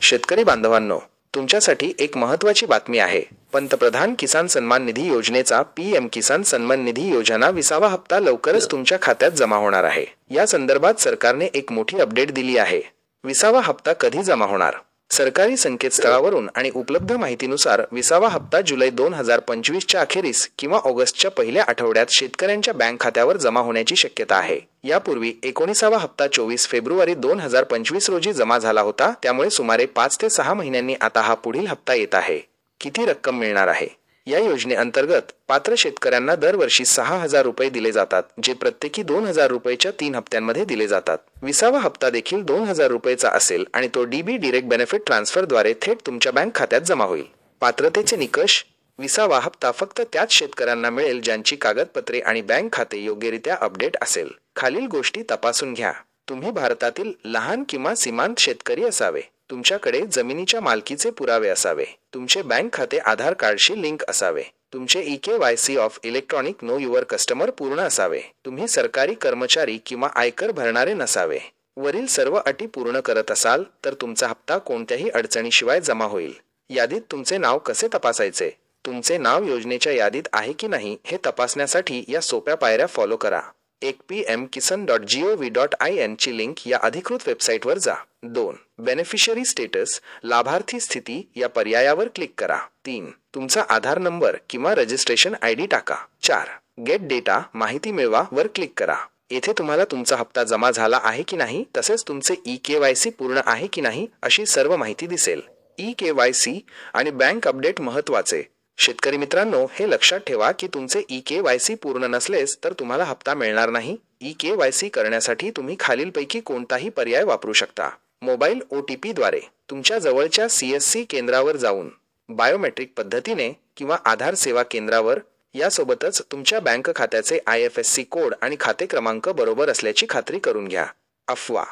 शेतकरी बांधवांनो, तुमच्यासाठी एक महत्त्वाची बातमी आहे। पंतप्रधान किसान सन्मान निधी योजनेचा पीएम किसान सन्मान निधी योजना 20वा हप्ता लवकरच तुमच्या खात्यात जमा होणार आहे। या संदर्भात सरकारने एक मोठी अपडेट दिली आहे। 20वा हप्ता कधी जमा होणार? सरकारी संकेतस्थळावरून आणि उपलब्ध माहितीनुसार 20वा हप्ता जुलै 2025च्या अखेरीस किंवा ऑगस्टच्या पहिल्या आठवड्यात शेतकऱ्यांच्या बँक खात्यावर जमा होण्याची शक्यता आहे। यापूर्वी 19वा हप्ता 24 फेब्रुवारी 2025 रोजी जमा झाला होता, त्यामुळे सुमारे 5 ते 6 महिन्यांनी आता हा पुढील हप्ता येत आहे। किती रक्कम मिळणार आहे? या योजनेअंतर्गत पात्र शेतकऱ्यांना दरवर्षी 6,000 रुपये दिले जातात, जे प्रत्येकी 2,000 रुपयाच्या 3 हप्त्यांमध्ये दिले जातात। 20वा हप्ता देखील 2,000 रुपयाचा असेल आणि तो डीबी डायरेक्ट बेनिफिट ट्रान्सफरद्वारे थेट तुमच्या बँक खात्यात जमा होईल। पात्रतेचे निकष: 20वा हप्ता फक्त त्याच शेतकऱ्यांना मिळेल ज्यांची कागदपत्रे आणि बँक खाते योग्यरित्या अपडेट असेल। खालील गोष्टी तपासून घ्या। तुम्ही भारतातील लहान किंवा सीमांत शेतकरी असावे। तुमच्याकडे जमिनीच्या मालकीचे पुरावे असावे। तुमचे बँक खाते आधार कार्डशी लिंक असावे। तुमचे EKYC of electronic know your customer पूर्ण असावे। तुम्ही सरकारी कर्मचारी किंवा आयकर भरणारे नसावे। वरील सर्व अटी पूर्ण करत असाल तर तुमचा हप्ता कोणत्याही अडचणीशिवाय जमा होईल। यादीत तुमचे नाव कसे तपासायचे? तुमचे नाव योजनेच्या यादीत आहे की नाही हे तपासण्यासाठी या सोप्या पायऱ्या फॉलो करा। 1. pmkisan.gov.in ची लिंक या अधिकृत वेबसाईटवर जा। 2. बेनिफिशरी स्टेटस लाभार्थी स्थिती या पर्यायावर क्लिक करा। 3. तुमचा आधार नंबर किंवा रजिस्ट्रेशन ID टाका। 4. गेट डेटा माहिती मिळवा वर क्लिक करा। येथे तुम्हाला तुमचा हप्ता जमा झाला आहे की नाही, तसेच तुमचे EKYC पूर्ण आहे की नाही अशी सर्व माहिती दिसेल। EKYC आणि बँक अपडेट महत्त्वाचे। शेतकरी मित्रांनो, हे लक्षात ठेवा की तुमचे EKYC पूर्ण नसलेस तर तुम्हाला हप्ता मिळणार नाही। EKYC करण्यासाठी तुम्ही खालीलपैकी कोणताही पर्याय वापरू शकता। मोबाईल OTP द्वारे तुमच्या जवळच्या CSC केंद्रावर जाऊन, बायोमेट्रिक पद्धतीने किंवा आधार सेवा केंद्रावर, यासोबतच तुमच्या बँक खात्याचे IFSC कोड आणि खाते क्रमांक बरोबर असल्याची खात्री करून घ्या। अफवा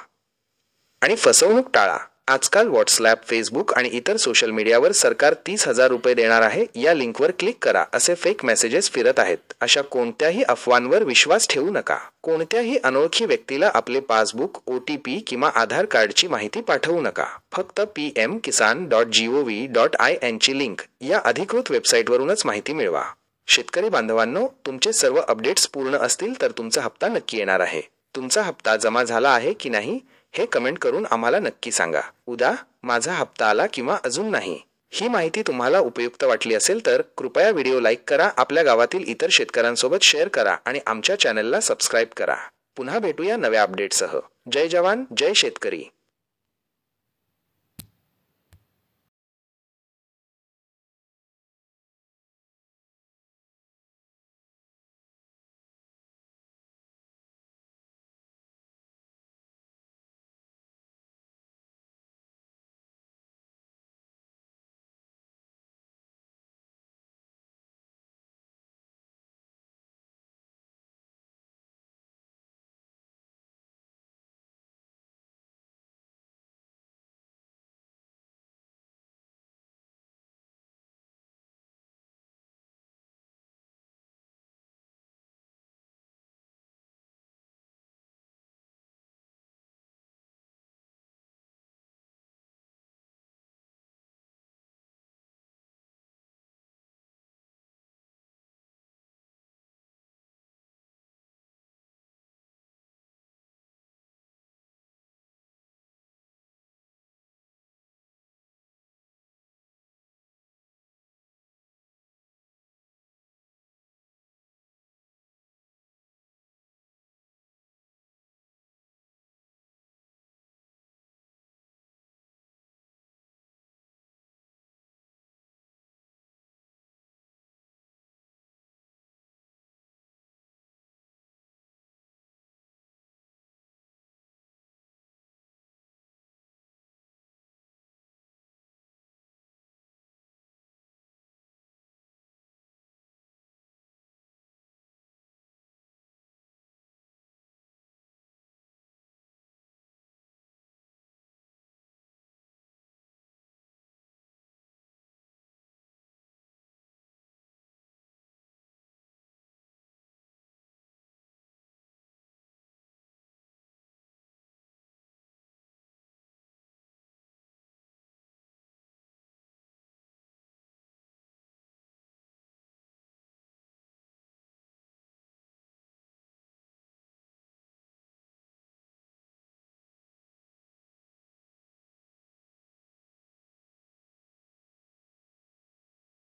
आणि फसवणूक टाळा। आजकाल व्हॉट्सॲप, फेसबुक आणि इतर सोशल मीडियावर सरकार 30,000 रुपये देणार आहे, या लिंकवर क्लिक करा असे फेक मेसेजेस फिरत आहेत। अशा कोणत्याही अफवांवर विश्वास ठेवू नका। कोणत्याही अनोळखी व्यक्तीला आपले पासबुक, OTP किंवा आधार कार्डची माहिती पाठवू नका। फक्त pmkisan.gov.in ची लिंक या अधिकृत वेबसाईटवरूनच माहिती मिळवा। शेतकरी बांधवांनो, तुमचे सर्व अपडेट्स पूर्ण असतील तर तुमचा हप्ता नक्की येणार आहे। तुमचा हप्ता जमा झाला आहे की नाही हे कमेंट करून आम्हाला नक्की सांगा। उद्या माझा हप्ता आला किंवा अजून नाही। ही माहिती तुम्हाला उपयुक्त वाटली असेल तर कृपया व्हिडिओ लाईक करा, आपल्या गावातील इतर शेतकऱ्यांसोबत शेअर करा आणि आमच्या चॅनलला सबस्क्राईब करा। पुन्हा भेटूया नव्या अपडेटसह। जय जवान, जय शेतकरी।